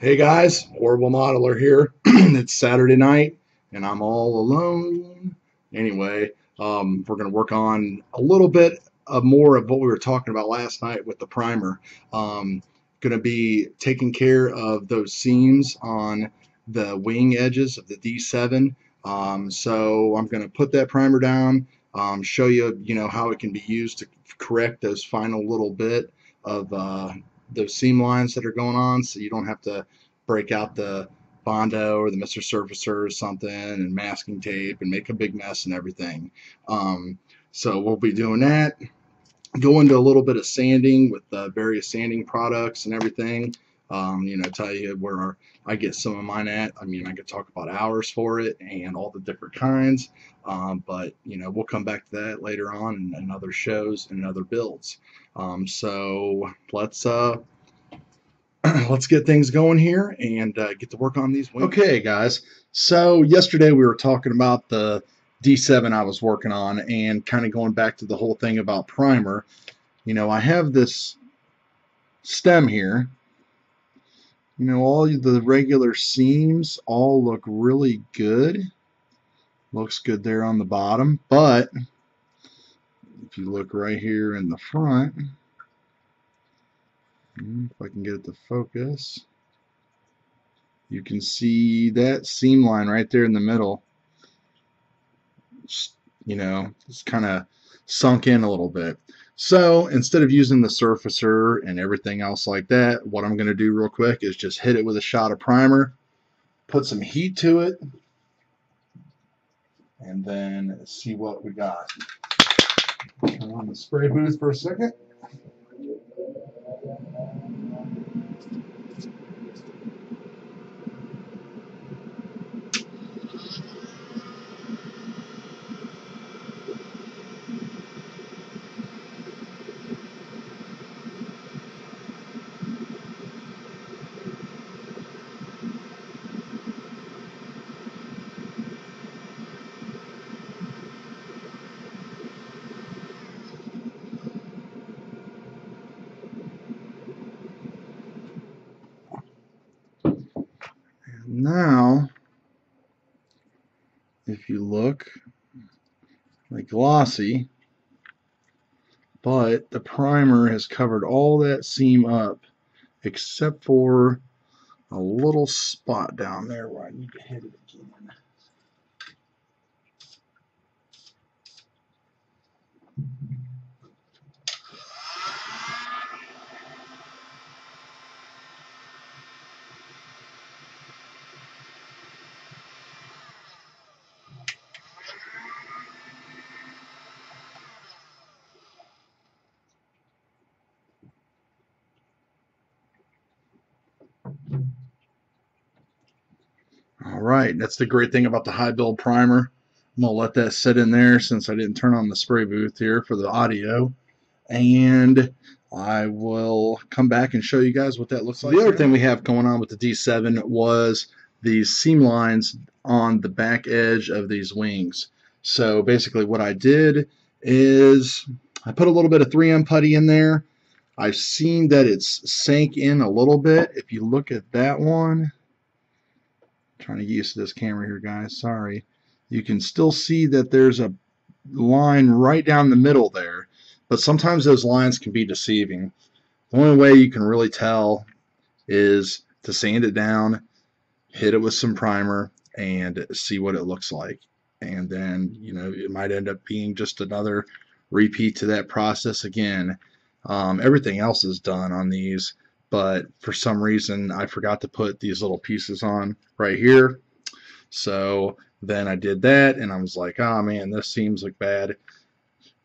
Hey guys, Horrible Modeler here. It's Saturday night and I'm all alone. Anyway, we're going to work on a little bit of more of what we were talking about last night with the primer. Going to be taking care of those seams on the wing edges of the D7. So I'm going to put that primer down, show you, how it can be used to correct those final little bit of those seam lines that are going on, so you don't have to break out the Bondo or the Mr. Surfacer or something and masking tape and make a big mess and everything. So we'll be doing that. Go into a little bit of sanding with various sanding products and everything. Tell you where I get some of mine at. I mean, I could talk about hours for it and all the different kinds, but we'll come back to that later on in other shows and other builds. So let's get things going here and get to work on these wings. Okay, guys. So yesterday we were talking about the D7 I was working on and kind of going back to the whole thing about primer. I have this stem here. All the regular seams all look really good. Looks good there on the bottom, but if you look right here in the front, if I can get it to focus, you can see that seam line right there in the middle. It's kind of sunk in a little bit. So instead of using the surfacer and everything else like that, what I'm going to do real quick is just hit it with a shot of primer, put some heat to it, and then see what we got. Turn on the spray booth for a second. Now, if you look, like glossy, but the primer has covered all that seam up except for a little spot down there where I need to hit it again. Alright, that's the great thing about the high build primer. I'm going to let that sit in there since I didn't turn on the spray booth here for the audio. And I will come back and show you guys what that looks like. The other thing we have going on with the D7 was these seam lines on the back edge of these wings. So basically what I did is I put a little bit of 3M putty in there. I've seen that it's sank in a little bit. If you look at that one, I'm trying to get used to this camera here, guys, sorry. You can still see that there's a line right down the middle there, but sometimes those lines can be deceiving. The only way you can really tell is to sand it down, hit it with some primer, and see what it looks like. And then, it might end up being just another repeat to that process again. Everything else is done on these, but for some reason I forgot to put these little pieces on right here. So then I did that, and I was like, oh man, this seems like bad.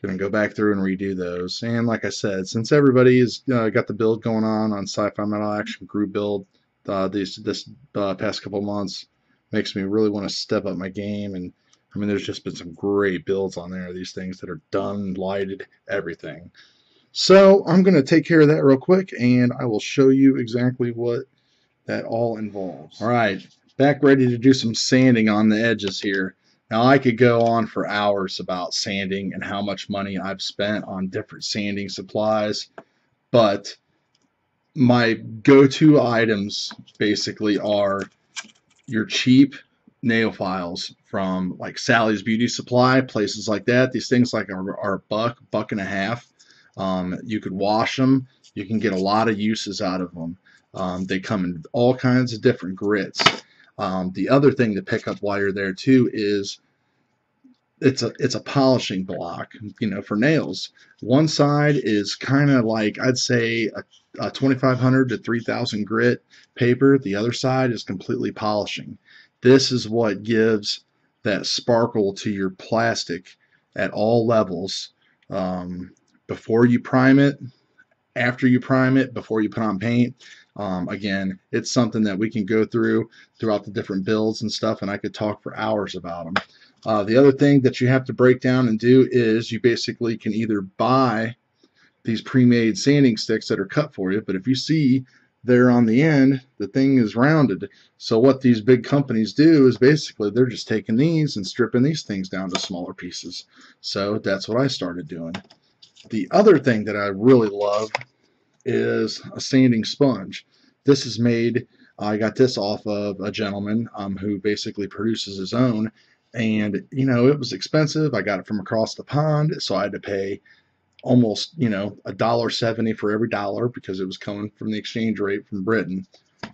Gonna go back through and redo those. And like I said, since everybody's got the build going on Sci-Fi Metal Action Group build this past couple months, makes me really want to step up my game. And I mean, there's just been some great builds on there. These things that are done, lighted, everything. So I'm going to take care of that real quick, and I will show you exactly what that all involves. All right, back ready to do some sanding on the edges here. Now I could go on for hours about sanding and how much money I've spent on different sanding supplies, but my go-to items basically are your cheap nail files from like Sally's Beauty Supply, places like that. These things like are a buck and a half. You could wash them. You can get a lot of uses out of them. They come in all kinds of different grits. The other thing to pick up while you're there too is it's a polishing block, for nails. One side is kind of like, I'd say, a 2500 to 3000 grit paper. The other side is completely polishing. This is what gives that sparkle to your plastic at all levels, before you prime it, after you prime it, before you put on paint. Again, it's something that we can go throughout the different builds and stuff, and I could talk for hours about them. The other thing that you have to break down and do is you basically can either buy these pre-made sanding sticks that are cut for you, but if you see there on the end, the thing is rounded. So what these big companies do is basically they're just taking these and stripping these things down to smaller pieces. So that's what I started doing. The other thing that I really love is a sanding sponge. This is made, I got this off of a gentleman who basically produces his own, and it was expensive. I got it from across the pond, so I had to pay almost $1.70 for every dollar because it was coming from the exchange rate from Britain.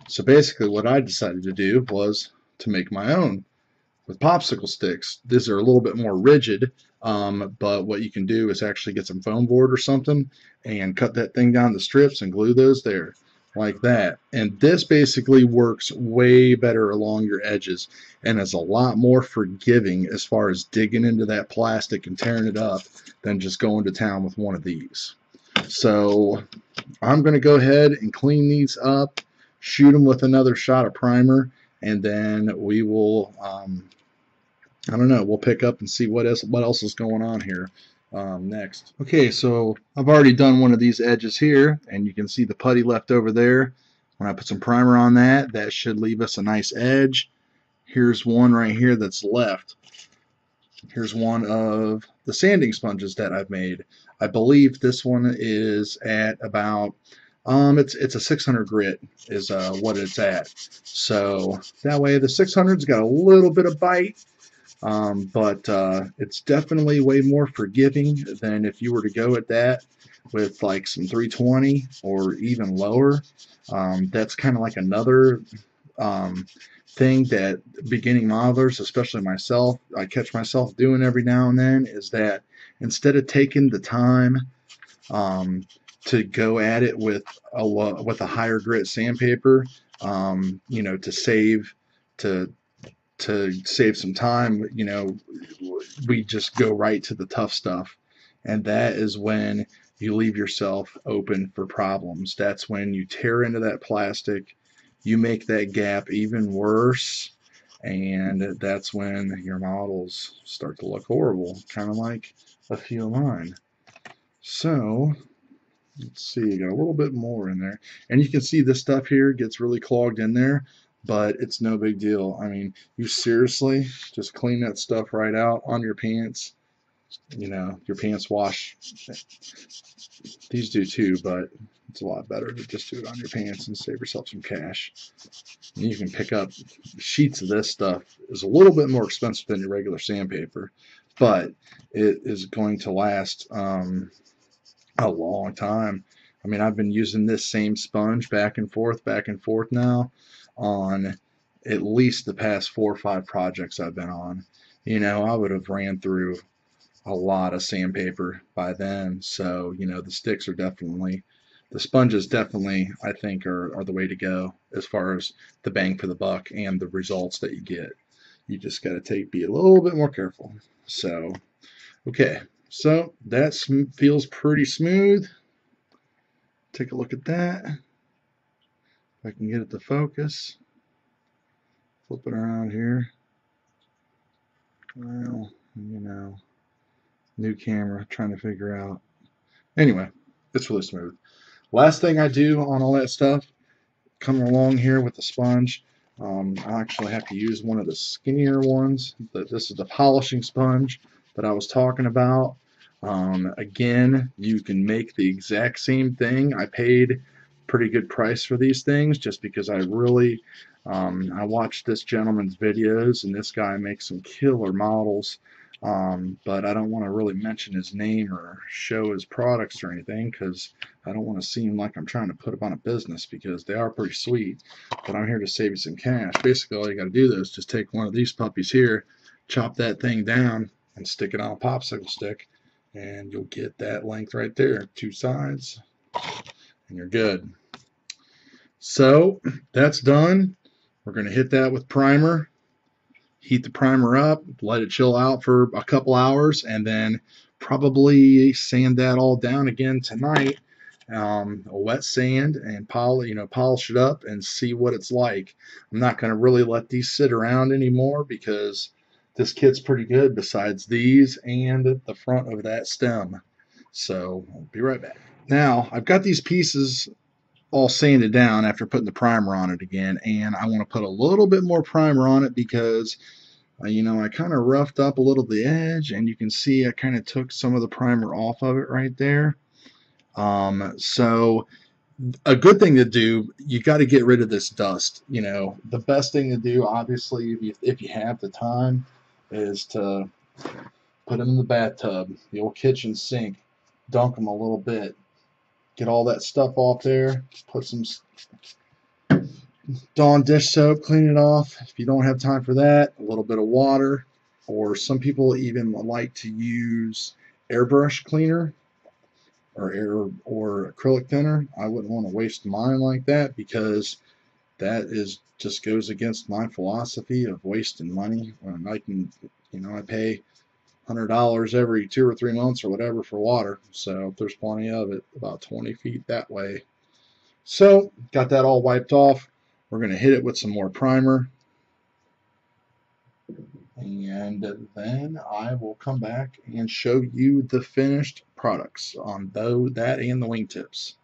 So basically what I decided to do was to make my own with popsicle sticks. These are a little bit more rigid, but what you can do is actually get some foam board or something and cut that thing down to strips and glue those there like that. And this basically works way better along your edges and is a lot more forgiving as far as digging into that plastic and tearing it up than just going to town with one of these. So I'm going to go ahead and clean these up, shoot them with another shot of primer, and then we will I don't know, we'll pick up and see what else is going on here next. Okay, so I've already done one of these edges here, and you can see the putty left over there. When I put some primer on that, that should leave us a nice edge. Here's one right here that's left. Here's one of the sanding sponges that I've made. I believe this one is at about it's a 600 grit is what it's at. So that way the 600's got a little bit of bite, but it's definitely way more forgiving than if you were to go at that with like some 320 or even lower. That's kind of like another thing that beginning modelers, especially myself, I catch myself doing every now and then, is that instead of taking the time to go at it with a higher grit sandpaper, to save some time, we just go right to the tough stuff. And that is when you leave yourself open for problems. That's when you tear into that plastic, you make that gap even worse, and that's when your models start to look horrible, kind of like a few of mine. So let's see, got a little bit more in there, and you can see this stuff here gets really clogged in there, but it's no big deal. I mean, you seriously just clean that stuff right out on your pants. Your pants wash. These do too, but it's a lot better to just do it on your pants and save yourself some cash. And you can pick up sheets of this stuff. It's a little bit more expensive than your regular sandpaper, but it is going to last a long time. I mean, I've been using this same sponge back and forth now on at least the past 4 or 5 projects I've been on. I would have ran through a lot of sandpaper by then. So, the sponges definitely, I think, are the way to go as far as the bang for the buck and the results that you get. You just got to be a little bit more careful. So, okay. So that feels pretty smooth. Take a look at that. If I can get it to focus. Flip it around here. Well, new camera, trying to figure out. Anyway, it's really smooth. Last thing I do on all that stuff, come along here with the sponge. I actually have to use one of the skinnier ones. This is the polishing sponge that I was talking about. Again, you can make the exact same thing. I paid pretty good price for these things, just because I really I watched this gentleman's videos, and this guy makes some killer models. But I don't want to really mention his name or show his products or anything, because I don't want to seem like I'm trying to put up on a business, because they are pretty sweet. But I'm here to save you some cash. Basically, all you got to do is just take one of these puppies here, chop that thing down, and stick it on a popsicle stick, and you'll get that length right there, 2 sides, and you're good. So that's done. We're going to hit that with primer. Heat the primer up, let it chill out for a couple hours, and then probably sand that all down again tonight. A wet sand, and polish it up and see what it's like. I'm not going to really let these sit around anymore, because this kit's pretty good besides these and the front of that stem. So I'll be right back. Now I've got these pieces all sanded down after putting the primer on it again, and I want to put a little bit more primer on it, because I kind of roughed up a little the edge, and you can see I kind of took some of the primer off of it right there. So a good thing to do, you got to get rid of this dust. The best thing to do, obviously, if you have the time, is to put them in the bathtub, the old kitchen sink, dunk them a little bit, get all that stuff off there, put some Dawn dish soap, clean it off. If you don't have time for that, a little bit of water, or some people even like to use airbrush cleaner or acrylic thinner. I wouldn't want to waste mine like that, because that just goes against my philosophy of wasting money. When I pay $100 every 2 or 3 months or whatever for water, so there's plenty of it, about 20 feet that way. So got that all wiped off. We're going to hit it with some more primer, and then I will come back and show you the finished products on that and the wingtips.